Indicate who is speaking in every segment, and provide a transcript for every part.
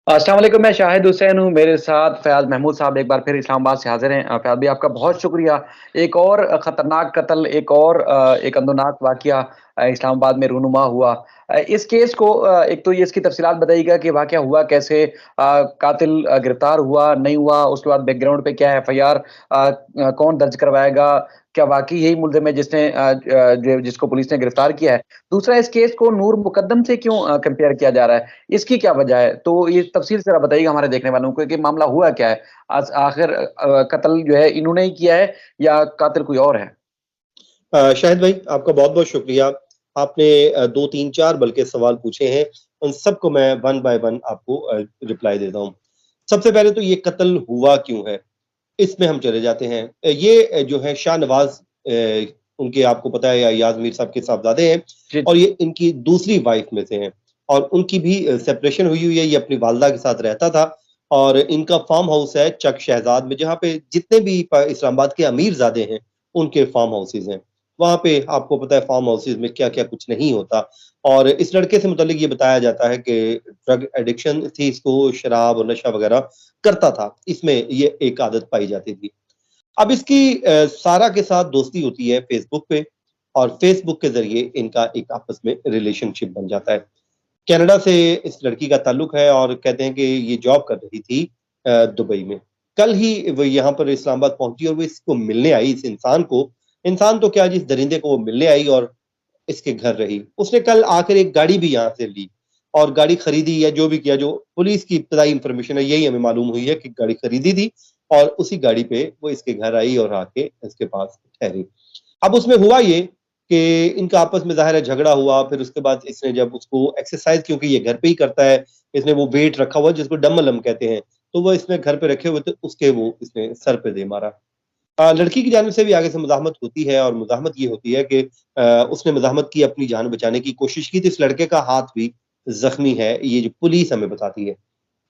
Speaker 1: अस्सलाम वालेकुम, मैं शाहिद हुसैन हूँ, मेरे साथ फ़याज़ महमूद साहब एक बार फिर इस्लामाबाद से हाज़िर हैं। फ़याज़ भाई आपका बहुत शुक्रिया। एक और ख़तरनाक कत्ल, एक और एक अंदोनाक वाक़या इस्लामाबाद में रूनुमा हुआ। इस केस को एक तो ये इसकी तफ़सीलात बताइएगा कि वाक़या हुआ कैसे? कातिल गिरफ़्तार हुआ, नहीं हुआ? उसके बाद बैकग्राउंड पे क्या है एफ़आईआर कौन दर्ज करवाएगा? क्या वाक़ई यही मुल्ज़िम है जिसने जिसको पुलिस ने गिरफ़्तार किया है? दूसरा, इस केस को नूर मुक़द्दम से क्यों कंपेयर किया जा रहा है? इसकी क्या वजह है? तो ये तफ़सील से ज़रा बताइएगा हमारे देखने वालों को कि मामला हुआ क्या है? आखिर कत्ल जो है इन्होंने ही किया है या कातिल कोई और है?
Speaker 2: शाहिद भाई, आपका बहुत-बहुत शुक्रिया। आपने 2, 3, 4 बल्कि सवाल पूछे हैं, उन सबको मैं वन बाय वन आपको रिप्लाई देता हूँ। सबसे पहले तो ये कत्ल हुआ क्यों है? इसमें हम चले जाते हैं। ये जो है शाहनवाज़ उनके आपको पता है अय्याज़ मीर साहब के साहबज़ादे हैं
Speaker 1: जी,
Speaker 2: और
Speaker 1: जी।
Speaker 2: ये इनकी दूसरी वाइफ़ में से हैं और उनकी भी सेपरेशन हुई हुई है, ये अपनी वालदा के साथ रहता था और इनका फार्म हाउस है चक शहज़ाद में, जहाँ पे जितने भी इस्लामाबाद के अमीरज़ादे हैं, उनके फार्म हाउसेज़ हैं। वहाँ पे आपको पता है फार्म हाउसेज़ में क्या-क्या कुछ नहीं होता और इस लड़के से मुतल्लिक ये बताया जाता है कि ड्रग एडिक्शन थी इसको, शराब और नशा वग़ैरह करता था। इसमें ये एक आदत पाई जाती थी। अब इसकी सारा के साथ दोस्ती होती है फ़ेसबुक पे और फ़ेसबुक के ज़रिए इनका एक आपस में रिलेशनशिप बन जाता है। कनाडा से इस लड़की का ताल्लुक है और कहते हैं कि ये जॉब कर रही थी दुबई में। कल ही वो यहाँ पर इस्लामाबाद पहुँची और वो इसको मिलने आई इस इंसान को। इंसान तो क्या जिस दरिंदे को वो मिलने आई और इसके घर रही। उसने कल आकर एक गाड़ी भी यहाँ से ली और गाड़ी खरीदी या जो भी किया, जो पुलिस की इब्तदाई इन्फॉर्मेशन है, यही हमें मालूम हुई है कि गाड़ी खरीदी थी और उसी गाड़ी पे वो इसके घर आई और आके इसके पास ठहरी। अब उसमें हुआ ये कि इनका आपस में ज़ाहिर है झगड़ा हुआ, फिर उसके बाद इसने जब उसको एक्सरसाइज़ क्योंकि ये घर पे ही करता है, इसने वो वेट रखा हुआ है जिसको डंबल हम कहते हैं, तो वो इसने घर पे रखे हुए थे, उसके वो इसने सर पे दे मारा। लड़की की जानिब से भी आगे से मुज़ाहमत होती है और मुज़ाहमत ये होती है कि उसने मुज़ाहमत की, अपनी जान बचाने की कोशिश की, तो इस लड़के का हाथ भी ज़ख्मी है, ये जो पुलिस हमें बताती है।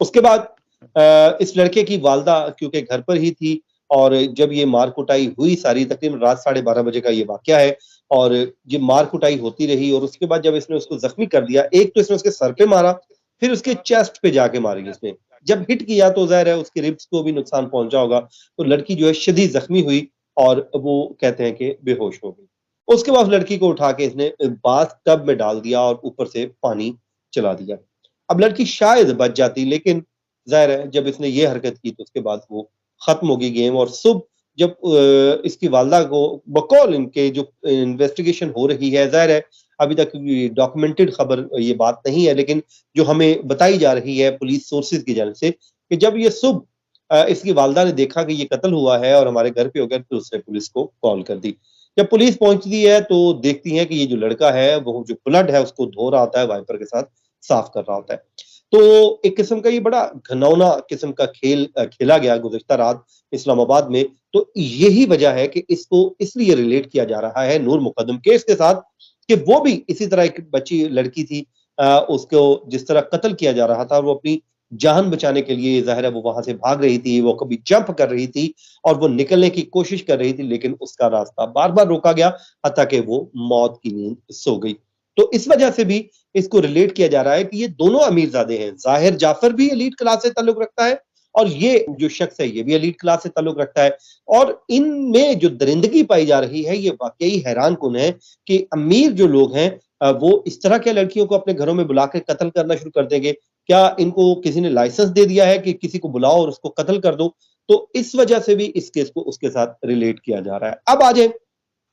Speaker 2: उसके बाद इस लड़के की वालदा क्योंकि घर पर ही थी और जब ये मार-कुटाई हुई सारी तकरीबन रात साढ़े 12 बजे का ये वाक़या है और ये मार-कुटाई होती रही और उसके बाद जब इसने उसको ज़ख्मी कर दिया, एक तो इसने उसके सर पे मारा, फिर उसके चेस्ट पे जाके मारी इसने। जब हिट किया तो ज़ाहिर है उसके रिब्स को भी नुकसान पहुँचा होगा, तो लड़की जो है शदीद ज़ख्मी हुई और वो कहते हैं कि बेहोश हो गई। उसके बाद लड़की को उठा के इसने बाथ टब में डाल दिया और ऊपर से पानी चला दिया। अब लड़की शायद बच जाती लेकिन ज़ाहिर है जब इसने ये हरकत की तो उसके बाद वो ख़त्म हो गई गेम और सुबह जब इसकी वालदा को बकौल इनके जो इन्वेस्टिगेशन हो रही है, ज़ाहिर है अभी तक ये डॉक्यूमेंटेड खबर ये बात नहीं है लेकिन जो हमें बताई जा रही है पुलिस सोर्सेज़ की जानिब से कि जब ये सुबह इसकी वालदा ने देखा कि ये कत्ल हुआ है और हमारे घर पे हो गया तो उसने पुलिस को कॉल कर दी। जब पुलिस पहुँचती है तो देखती है कि ये जो लड़का है वो जो ब्लड है उसको धो रहा होता है वाइपर के साथ, साफ कर रहा होता है। तो एक किस्म का ये बड़ा घिनौना किस्म का खेल खेला गया गुज़िश्ता रात इस्लामाबाद में, तो यही वजह है कि इसको इसलिए रिलेट किया जा रहा है नूर मुक़द्दम केस के साथ कि वो भी इसी तरह एक बच्ची लड़की थी उसको जिस तरह कत्ल किया जा रहा था, वो अपनी जान बचाने के लिए ज़ाहिर है वो वहाँ से भाग रही थी, वो कभी जंप कर रही थी और वो निकलने की कोशिश कर रही थी लेकिन उसका रास्ता बार-बार रोका गया, हत्ता कि वो मौत की नींद सो गई। तो इस वजह से भी इसको रिलेट किया जा रहा है कि ये दोनों अमीरज़ादे हैं। ज़ाहिर जाफ़र भी एलीट क्लास से ताल्लुक रखता है और ये जो शख्स है, ये भी एलीट क्लास से ताल्लुक रखता है और इनमें जो दरिंदगी पाई जा रही है, ये वाक़ई हैरानकुन है कि अमीर जो लोग हैं वो इस तरह के लड़कियों को अपने घरों में बुला के कत्ल करना शुरू कर देंगे। क्या इनको किसी ने लाइसेंस दे दिया है कि किसी को बुलाओ और उसको कत्ल कर दो? तो इस वजह से भी इस केस को उसके साथ रिलेट किया जा रहा है। अब आ जाएँ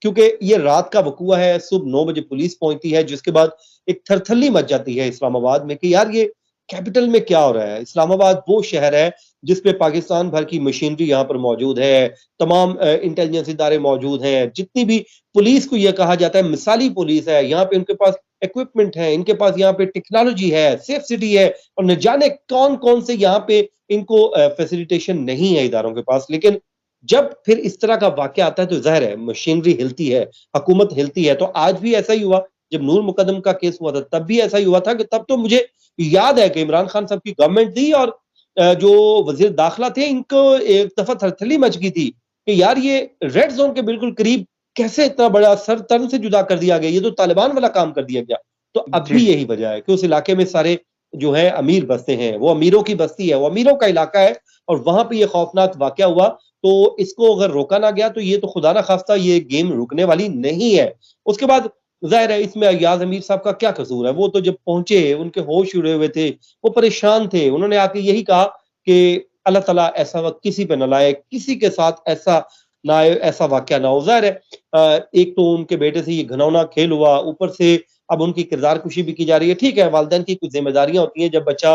Speaker 2: क्योंकि ये रात का वक़ूआ है, सुबह 9 बजे पुलिस पहुँचती है, जिसके बाद एक थरथल्ली मच जाती है इस्लामाबाद में कि यार ये कैपिटल में क्या हो रहा है? इस्लामाबाद वो शहर है, जिस पे पाकिस्तान भर की मशीनरी यहाँ पर मौजूद है, तमाम इंटेलिजेंस इदारे मौजूद हैं, जितनी भी पुलिस को ये कहा जाता है मिसाली पुलिस है, यहाँ पे उनके पास इक्विपमेंट है, इनके पास यहाँ पे टेक्नोलॉजी है, सेफ सिटी है और न जाने कौन-कौन से यहाँ पे इनको फैसिलिटेशन नहीं है इदारों के पास। लेकिन जब फिर इस तरह का वाक़या आता है तो ज़ाहिर है मशीनरी हिलती है, हुकूमत हिलती है, तो आज भी ऐसा ही हुआ। जब नूर मुक़द्दम का केस हुआ था तब भी ऐसा ही हुआ था कि तब तो मुझे याद है कि इमरान खान साहब की गवर्नमेंट थी और जो वज़ीर दाखिला थे इनको एक दफ़ा थरथली मच गई थी कि यार ये रेड ज़ोन के बिल्कुल करीब कैसे इतना बड़ा सर तन से जुदा कर दिया गया, ये तो तालिबान वाला काम कर दिया गया। तो अब
Speaker 1: जी,
Speaker 2: भी
Speaker 1: जी।
Speaker 2: यही वजह है कि उस इलाके में सारे जो है अमीर बसते हैं, वो अमीरों की बस्ती है, वो अमीरों का इलाका है और वहाँ पे ये खौफनाक वाक़या हुआ, तो इसको अगर रोका ना गया तो ये तो खुदा ना ख़ास्ता ये गेम रुकने वाली नहीं है। उसके बाद ज़ाहिर है इसमें अय्याज़ अमीर साहब का क्या कसूर है? वो तो जब पहुँचे, उनके होश उड़े हुए थे, वो परेशान थे, उन्होंने आके यही कहा कि अल्लाह ताला ऐसा वक़्त किसी पे ना लाए, किसी के साथ ऐसा ना आए, ऐसा वाक़या ना हो। ज़ाहिर है एक तो उनके बेटे से ये घिनौना खेल हुआ, ऊपर से अब उनकी किरदार कुशी भी की जा रही है। ठीक है, वालिदैन की कुछ ज़िम्मेदारियाँ होती हैं, जब बच्चा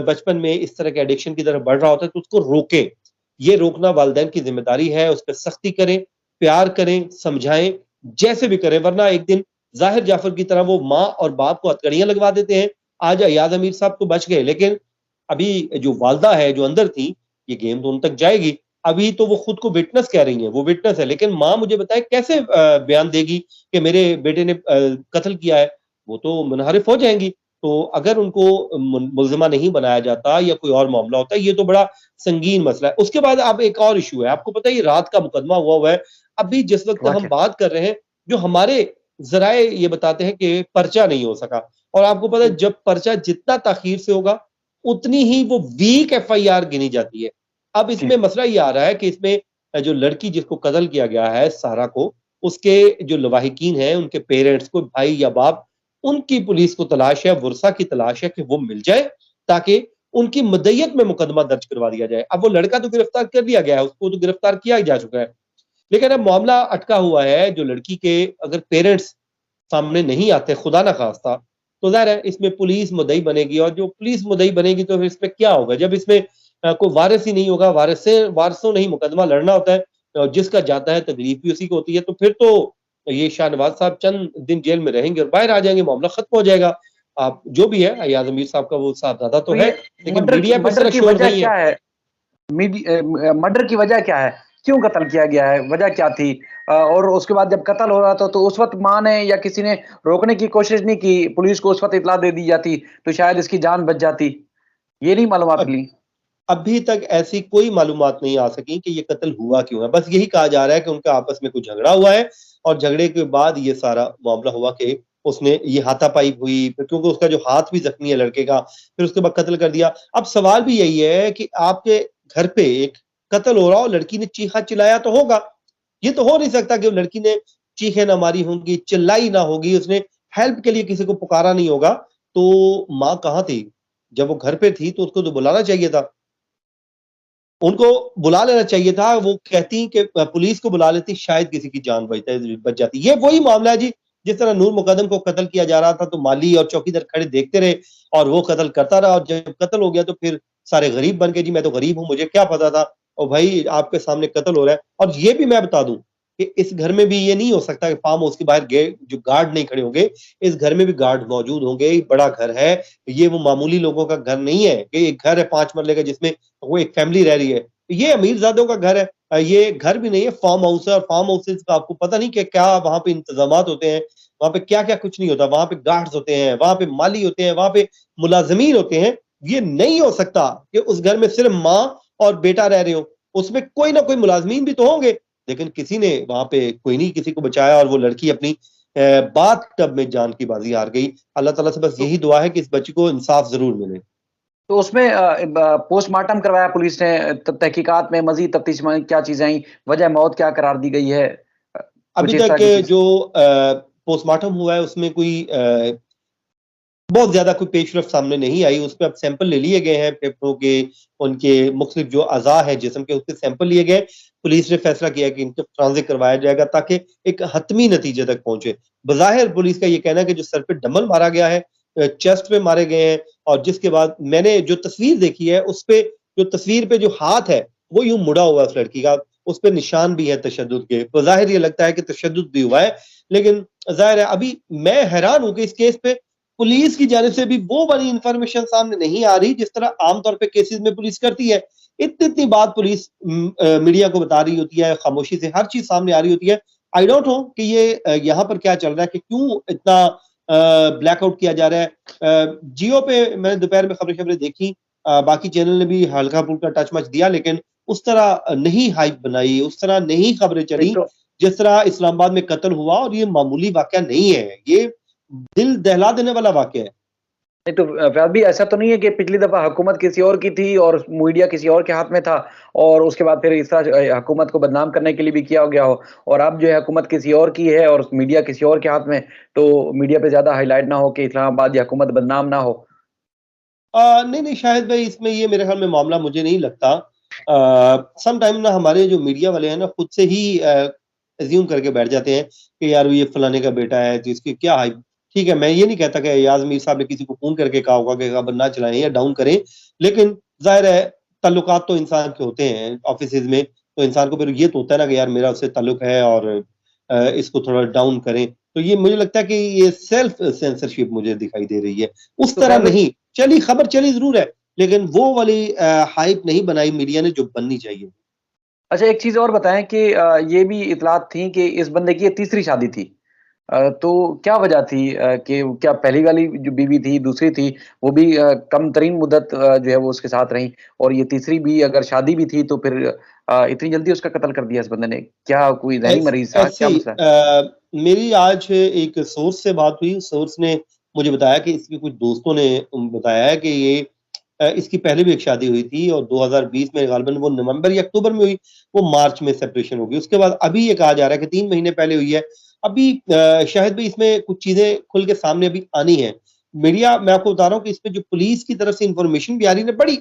Speaker 2: बचपन में इस तरह के एडिक्शन की तरफ बढ़ रहा होता है, तो उसको रोकें। ये रोकना वालिदैन की ज़िम्मेदारी है, उस पे सख्ती करें, प्यार करें, समझाएँ, जैसे भी करें, वरना एक दिन ज़ाहिर जाफ़र की तरह वो माँ और बाप को हथकड़ियाँ लगवा देते हैं। आज अय्याज़ अमीर साहब तो बच गए, लेकिन अभी जो वालिदा है, जो अंदर थी, ये गेम तो उन तक जाएगी। अभी तो वो खुद को विटनेस कह रही हैं, वो विटनेस है, लेकिन माँ मुझे बताए कैसे बयान देगी कि मेरे बेटे ने कत्ल किया है? वो तो मुनहरिफ हो जाएँगी। तो अगर उनको मुल्ज़िमा नहीं बनाया जाता या कोई और मामला होता है, ये तो बड़ा संगीन मसला है। उसके बाद अब एक और इश्यू है, आपको पता है ये रात का मुकदमा हुआ हुआ है। अभी जिस वक़्त हम
Speaker 1: वाक़या।
Speaker 2: बात कर रहे हैं, जो हमारे ज़राए ये बताते हैं कि पर्चा नहीं हो सका और आपको पता है जब पर्चा जितना ताख़ीर से होगा, उतनी ही वो वीक एफआईआर गिनी जाती है। अब
Speaker 1: जी,
Speaker 2: इसमें मसला ये आ रहा है कि इसमें जो लड़की जिसको कत्ल किया गया है, सारा को, उसके जो लवाहिकीन हैं, उनके पेरेंट्स को भाई या बाप, उनकी पुलिस को तलाश है, वुरसा की तलाश है कि वो मिल जाए, ताकि उनकी मदय्यत में मुकदमा दर्ज करवा दिया जाए। अब वो लड़का तो गिरफ्तार कर लिया गया है, उसको तो गिरफ्तार किया ही जा चुका है। लेकिन अब मामला अटका हुआ है, जो लड़की के अगर पेरेंट्स सामने नहीं आते, खुदा ना खास्ता, तो ज़ाहिर है इसमें पुलिस मुद्दई बनेगी और जो पुलिस मुद्दई बनेगी तो फिर इसमें क्या होगा? जब इसमें कोई वारिस ही नहीं होगा, वारिसों ने ही मुकदमा लड़ना होता है और जिसका जाता है तकलीफ भी उसी को होती है, तो फिर तो ये शाहनवाज़ साहब चंद दिन जेल में रहेंगे और बाहर आ जाएँगे, मामला खत्म हो जाएगा। आप जो भी है, अय्याज़ अमीर साहब का वो साहबज़ादा तो
Speaker 1: तो
Speaker 2: है,
Speaker 1: ये
Speaker 2: लेकिन मीडिया पे इस
Speaker 1: मर्डर
Speaker 2: तरह
Speaker 1: की
Speaker 2: शोर
Speaker 1: वजह
Speaker 2: नहीं है।
Speaker 1: क्या है? मर्डर की वजह क्या है? क्यों कत्ल किया गया है? वजह क्या थी? और उसके बाद जब कत्ल हो रहा था तो उस वक़्त माँ ने या किसी ने रोकने की कोशिश नहीं की? पुलिस को उस वक़्त इत्तला दे दी जाती, तो शायद इसकी जान बच जाती। ये नहीं मालूमात
Speaker 2: अब
Speaker 1: मिली?
Speaker 2: अभी तक ऐसी कोई मालूमात नहीं आ सकी कि ये कत्ल हुआ क्यों है। बस यही कहा जा रहा है कि उनका आपस में कुछ झगड़ा हुआ है और झगड़े के बाद ये सारा मामला हुआ कि उसने ये हाथापाई हुई, फिर क्योंकि उसका जो हाथ भी ज़ख्मी है लड़के का, फिर उसके बाद कत्ल कर दिया। अब सवाल भी यही है कि आपके घर पे एक कत्ल हो रहा हो, लड़की ने चीखा-चिल्लाया तो होगा। ये तो हो नहीं सकता कि वो लड़की ने चीखें ना मारी होंगी, चिल्लाई ना होगी, उसने हेल्प के लिए किसी को पुकारा नहीं होगा, तो माँ कहाँ थी? जब वो घर पे थी तो उसको तो बुलाना चाहिए था। उनको बुला लेना चाहिए था, वो कहती कि पुलिस को बुला लेती शायद किसी की जान बच जाती। ये वही मामला है जी, जिस तरह नूर मुकद्दम को कत्ल किया जा रहा था तो माली और चौकीदार खड़े देखते रहे और वो कत्ल करता रहा और जब कत्ल हो गया तो फिर सारे गरीब बन गए जी मैं तो गरीब हूँ, मुझे क्या पता था और भाई आपके सामने कत्ल हो रहा है। और ये भी मैं बता दूँ कि इस घर में भी ये नहीं हो सकता कि फार्म हाउस के बाहर गे जो गार्ड नहीं खड़े होंगे, इस घर में भी गार्ड मौजूद होंगे, एक बड़ा घर है, ये वो मामूली लोगों का घर नहीं है कि एक घर है 5 मरले का जिसमें वो एक फैमिली रह रही है। ये अमीरज़ादों का घर है। ये घर भी नहीं है, फार्म हाउस है और फार्म हाउसेज़ का आपको पता नहीं कि क्या वहाँ पे इंतज़ामात होते हैं, वहाँ पे क्या-क्या कुछ नहीं होता। वहाँ पे गार्ड्स होते हैं, वहाँ पे माली होते हैं, वहाँ पे मुलाज़िमीन होते हैं। ये नहीं हो सकता कि उस घर में सिर्फ़ माँ और बेटा रह रहे हों। उसमें कोई ना कोई मुलाज़िमीन भी तो होंगे, लेकिन किसी ने वहाँ पे कोई नहीं किसी को बचाया और वो लड़की अपनी बाथ-टब में जान की बाज़ी हार गई। अल्लाह ताला से बस
Speaker 1: तो
Speaker 2: यही दुआ है कि इस बच्ची को इंसाफ़ ज़रूर मिले।
Speaker 1: तो उसमें पोस्टमार्टम करवाया पुलिस ने, तहकीकात में मज़ीद तफ्तीश में क्या चीज़ें आई? वजह मौत क्या करार दी गई है? अ,
Speaker 2: अभी
Speaker 1: कुछ इस
Speaker 2: तक
Speaker 1: तरह की चीज़?
Speaker 2: जो पोस्टमार्टम हुआ है उसमें कोई बहुत ज़्यादा कोई पेशरफ़्त सामने नहीं आई, उसपे अब सैंपल ले लिए गए हैं फेफड़ों के, उनके मुख्तलिफ जो अज़ा हैं जिस्म के उसके सैंपल लिए गए। पुलिस ने फैसला किया कि इनको ट्रांज़िट करवाया जाएगा ताकि एक हतमी नतीजे तक पहुँचे। बज़ाहिर पुलिस का ये कहना है कि जो सर पे डंबल मारा गया है, चेस्ट पे मारे गए हैं और जिसके बाद मैंने जो तस्वीर देखी है उसपे जो तस्वीर पे जो हाथ है, वो यूँ मुड़ा हुआ है उस लड़की का, उसपे निशान भी है तशद्दुद के। बज़ाहिर ये लगता है कि तशद्दुद भी हुआ है, लेकिन ज़ाहिर है अभी मैं हैरान हूँ कि इस केस पे पुलिस की जानिब से भी वो वाली इन्फॉर्मेशन सामने नहीं आ रही जिस तरह आम तौर पे केसेस में पुलिस करती है। इतनी-इतनी बात पुलिस मीडिया को बता रही होती है, खामोशी से हर चीज़ सामने आ रही होती है। आई डोंट नो कि ये यहाँ पर क्या चल रहा है कि क्यों इतना ब्लैकआउट किया जा रहा है। जियो पे मैंने दोपहर में खबरें-शबरें देखी, बाकी चैनल ने भी हल्का-फुल्का टच मच दिया लेकिन उस तरह नहीं हाइप बनाई, उस तरह नहीं खबरें
Speaker 1: नहीं
Speaker 2: चली,
Speaker 1: तो
Speaker 2: जिस तरह इस्लामाबाद में कत्ल हुआ और ये मामूली वाक़या नहीं है। ये दिल दहला देने वाला वाक़या है।
Speaker 1: नहीं तो फैज़ भी ऐसा तो नहीं है कि पिछली दफ़ा हुकूमत किसी और की थी और मीडिया किसी और के हाथ में था और उसके बाद फिर इस तरह हुकूमत को बदनाम करने के लिए भी किया गया हो और अब जो है हुकूमत किसी और की है और मीडिया किसी और के हाथ में, तो मीडिया पे ज़्यादा हाइलाइट ना हो कि इस्लामाबाद या हुकूमत बदनाम ना हो।
Speaker 2: नहीं, नहीं, शाहिद भाई इसमें ये मेरे ख़्याल में मामला मुझे नहीं लगता। सम टाइम ना हमारे जो मीडिया वाले हैं ना खुद से ही अज़्यूम करके बैठ जाते हैं कि यार ये फलाने का बेटा है तो इसकी क्या हाइप। ठीक है, मैं ये नहीं कहता कि अय्याज़ मीर साहब ने किसी को फ़ोन करके कहा होगा कि खबर ना चलाएँ या डाउन करें, लेकिन ज़ाहिर है ताल्लुकात तो इंसान के होते हैं ऑफ़िसेज़ में, तो इंसान को फिर ये तो होता है ना कि यार मेरा उससे ताल्लुक है और इसको थोड़ा डाउन करें। तो ये मुझे लगता है कि ये सेल्फ सेंसरशिप मुझे दिखाई दे रही है। उस
Speaker 1: तो
Speaker 2: तरह
Speaker 1: फैज़
Speaker 2: नहीं, चली खबर चली ज़रूर है, लेकिन वो वाली हाइप नहीं बनाई मीडिया ने जो बननी चाहिए।
Speaker 1: अच्छा एक चीज़ और बताएँ कि ये भी इत्तलात थी कि इस बंदे की ये तीसरी शादी थी। तो क्या वजह थी कि क्या पहली वाली जो बीवी थी, दूसरी थी, वो भी कम तरीन मुद्दत जो है वो उसके साथ रहीं और ये तीसरी भी अगर शादी भी थी तो फिर इतनी जल्दी उसका कत्ल कर दिया इस बंदे ने। क्या कोई ज़हनी मरीज़ था?
Speaker 2: ऐसे
Speaker 1: क्या
Speaker 2: ही
Speaker 1: मसला है?
Speaker 2: मेरी आज एक सोर्स से बात हुई, सोर्स ने मुझे बताया कि इसके कुछ दोस्तों ने बताया है कि ये इसकी पहले भी एक शादी हुई थी और 2020 में गालिबन वो नवंबर या अक्टूबर में हुई, वो मार्च में सेपरेशन हो गई। उसके बाद अभी ये कहा जा रहा है कि 3 महीने पहले हुई है। अभी शायद भी इसमें कुछ चीज़ें खुल के सामने अभी आनी हैं। मीडिया मैं आपको बता रहा हूँ कि इसमें जो पुलिस की तरफ से इन्फॉर्मेशन भी आ रही है ना, बड़ी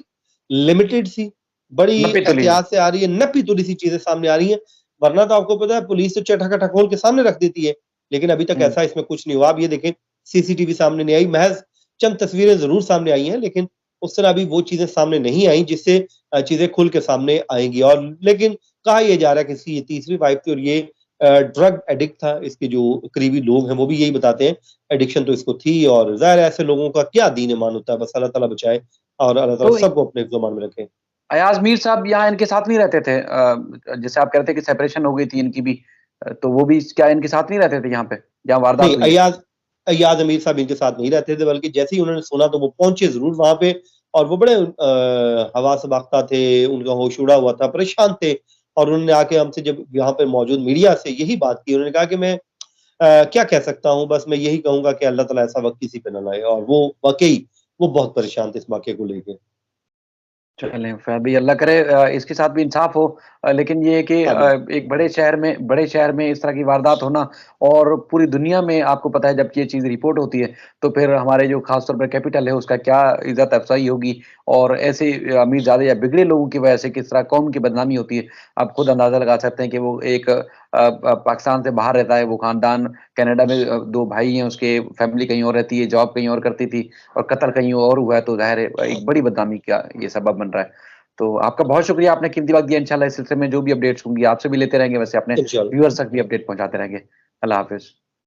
Speaker 2: लिमिटेड सी, बड़ी
Speaker 1: नपी-तुली।
Speaker 2: एहतियात से आ रही है, नपी-तुली सी चीज़ें सामने आ रही हैं। वरना तो आपको पता है पुलिस तो चटा-खटा खोल के सामने रख देती है। लेकिन अभी तक
Speaker 1: हुँ।
Speaker 2: ऐसा इसमें कुछ नहीं हुआ। आप ये देखें सीसीटीवी सामने नहीं आई, महज़ चंद तस्वीरें ज़रूर सामने आई हैं, लेकिन उस तरह अभी वो चीज़ें सामने नहीं आई जिससे चीज़ें खुल के सामने आएँगी और लेकिन कहा ये जा रहा है कि इसकी ये तीसरी वाइफ़ थी और ये ड्रग एडिक्ट था। इसके जो करीबी लोग हैं वो भी यही बताते हैं, एडिक्शन तो इसको थी और ज़ाहिर है ऐसे लोगों का क्या दीन-ईमान होता है। बस अल्लाह ताला बचाए और अल्लाह ताला
Speaker 1: तो
Speaker 2: सबको अपने हिफ्ज़-ओ-अमान में रखे।
Speaker 1: अयाज़ मीर साहब यहाँ इनके साथ नहीं रहते थे? जैसे आप कह रहे थे कि सेपरेशन हो गई थी इनकी भी तो वो भी क्या इनके साथ नहीं रहते थे यहाँ पे, जहाँ
Speaker 2: नहीं,
Speaker 1: वारदात हुई है?
Speaker 2: अय्याज़ अय्याज़ अमीर साहब इनके साथ नहीं रहते थे, बल्कि जैसे ही उन्होंने सुना तो वो पहुँचे ज़रूर वहाँ पे और वो बड़े हवा-से-बाख्ता थे, उनका होश उड़ा हुआ था, परेशान थे और उन्होंने आके हमसे जब यहाँ पे मौजूद मीडिया से यही बात की, उन्होंने कहा कि मैं क्या कह सकता हूँ, बस मैं यही कहूँगा कि अल्लाह ताला ऐसा वक़्त किसी पे ना लाए और वो वाक़ई वो बहुत परेशान थे इस वाक़ये को लेके।
Speaker 1: चलें ख़ैर भई अल्लाह करे इसके साथ भी इंसाफ़ हो लेकिन ये है कि
Speaker 2: आमीन।
Speaker 1: एक बड़े शहर में इस तरह की वारदात होना और पूरी दुनिया में आपको पता है जब ये चीज़ रिपोर्ट होती है, तो फिर हमारे जो ख़ास तौर पे कैपिटल है उसका क्या इज़्ज़त अफ़ज़ाई होगी और ऐसे अमीरज़ादे या बिगड़े लोगों की वजह से किस तरह कौम की बदनामी होती है। आप खुद अंदाज़ा लगा सकते हैं कि वो एक पाकिस्तान से बाहर रहता है वो ख़ानदान, कनाडा में 2 भाई हैं उसके, फ़ैमिली कहीं और रहती है, जॉब कहीं और करती थी और कत्ल कहीं और हुआ है तो ज़ाहिर है एक बड़ी बदनामी का ये सबब बन रहा है। तो आपका बहुत शुक्रिया आपने कीमती वक़्त दिया इंशाल्लाह इस सिलसिले में जो भी अपडेट्स होंगी आपसे भी लेते रहेंगे वैसे अपने
Speaker 2: इंशाअल्लाह।
Speaker 1: व्यूअर्स तक भी अपडेट पहुँचाते रहेंगे। अल्लाह हाफ़िज़।